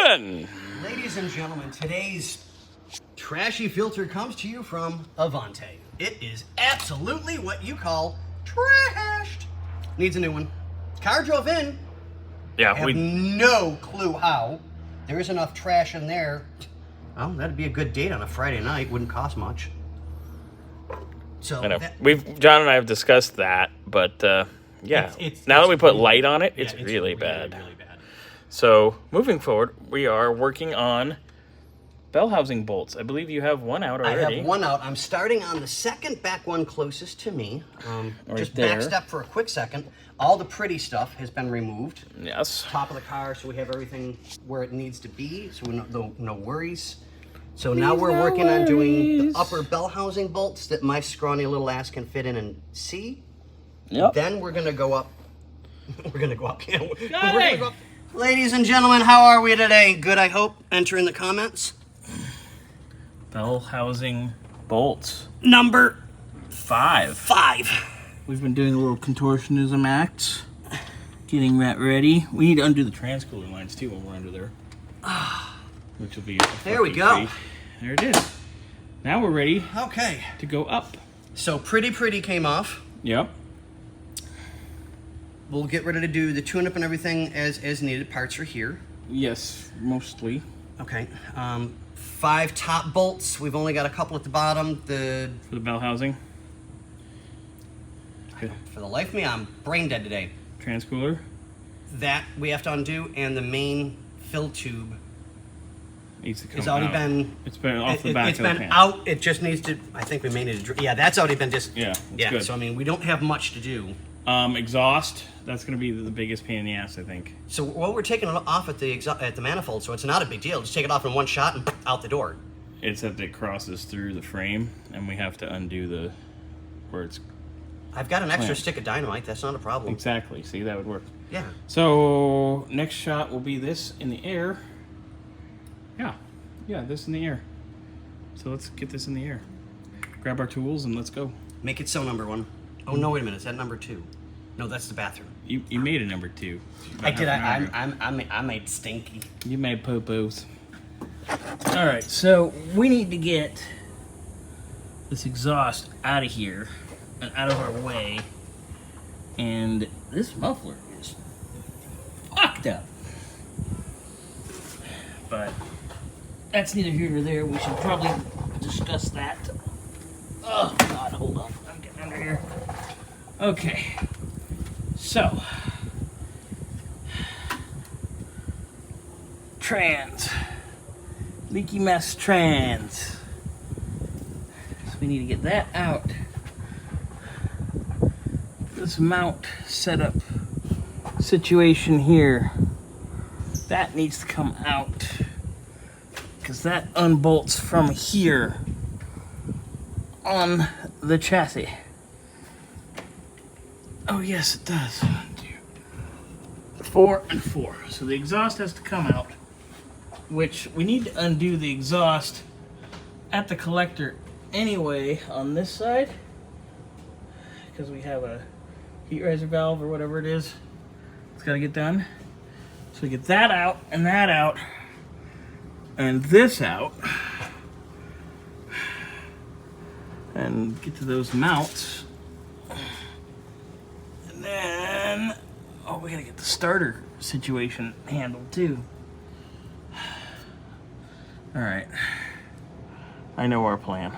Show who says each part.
Speaker 1: Gentlemen!
Speaker 2: Ladies and gentlemen, today's trashy filter comes to you from Avanti. It is absolutely what you call trashed. Needs a new one. Car drove in.
Speaker 1: Yeah,
Speaker 2: I have no clue how. There is enough trash in there. Well, that'd be a good date on a Friday night. Wouldn't cost much. So
Speaker 1: I know. John and I have discussed that, but yeah. Now that we put light on it, it's really bad.
Speaker 2: Really bad.
Speaker 1: So, moving forward, we are working on bellhousing bolts. I believe you have one out already.
Speaker 2: I have one out. I'm starting on the second back one closest to me. Just backed up for a quick second. All the pretty stuff has been removed.
Speaker 1: Yes.
Speaker 2: Top of the car, so we have everything where it needs to be, so no worries. So now we're working on doing the upper bell housing bolts that my scrawny little ass can fit in and see.
Speaker 1: Yep.
Speaker 2: Then we're gonna go up. We're gonna go up. Yeah, we're gonna go up. Ladies and gentlemen, how are we today? Good, I hope. Enter in the comments.
Speaker 1: Bell housing bolts.
Speaker 2: Number
Speaker 1: 5.
Speaker 2: We've
Speaker 1: been doing a little contortionism acts. Getting that ready. We need to undo the transcooler lines too when we're under there. Which will be
Speaker 2: there we go.
Speaker 1: Treat. There it is. Now we're ready.
Speaker 2: Okay.
Speaker 1: To go up.
Speaker 2: So pretty came off.
Speaker 1: Yep.
Speaker 2: We'll get ready to do the tune-up and everything as needed. Parts are here.
Speaker 1: Yes, mostly.
Speaker 2: Okay. 5 top bolts. We've only got a couple at the bottom.
Speaker 1: For the bell housing. Good.
Speaker 2: For the life of me, I'm brain dead today.
Speaker 1: Transcooler.
Speaker 2: That we have to undo, and the main fill tube
Speaker 1: needs to come
Speaker 2: it's already
Speaker 1: out.
Speaker 2: been.
Speaker 1: It's been off the back.
Speaker 2: It's been out. It just needs to. I think we may need to. Yeah, that's already been just.
Speaker 1: Yeah.
Speaker 2: Good. So I mean, we don't have much to do.
Speaker 1: Exhaust. That's going to be the biggest pain in the ass, I think.
Speaker 2: So we're taking it off at the manifold, so it's not a big deal. Just take it off in one shot and out the door.
Speaker 1: It's that it crosses through the frame, and we have to undo where it's.
Speaker 2: I've got an extra stick of dynamite. That's not a problem.
Speaker 1: Exactly. See, that would work.
Speaker 2: Yeah.
Speaker 1: So next shot will be this in the air. Yeah, this in the air. So let's get this in the air. Grab our tools and let's go.
Speaker 2: Make it so, number 1. Oh no! Wait a minute. Is that number 2? No, that's the bathroom.
Speaker 1: You made a number 2.
Speaker 2: I did. I made stinky.
Speaker 1: You made poo-poos. All right. So we need to get this exhaust out of here and out of our way. And this muffler is fucked up. But that's neither here nor there. We should probably discuss that. Oh, God, hold on. I'm getting under here. Okay. So. Trans. Leaky mess trans. So we need to get that out. This mount setup situation here, that needs to come out because that unbolts from here on the chassis. Oh yes, it does. 4 and 4. So the exhaust has to come out, which we need to undo the exhaust at the collector anyway on this side because we have a heat riser valve or whatever it is. It's got to get done. So we get that out and this out and get to those mounts. And then, oh, we got to get the starter situation handled too. All right. I know our plan.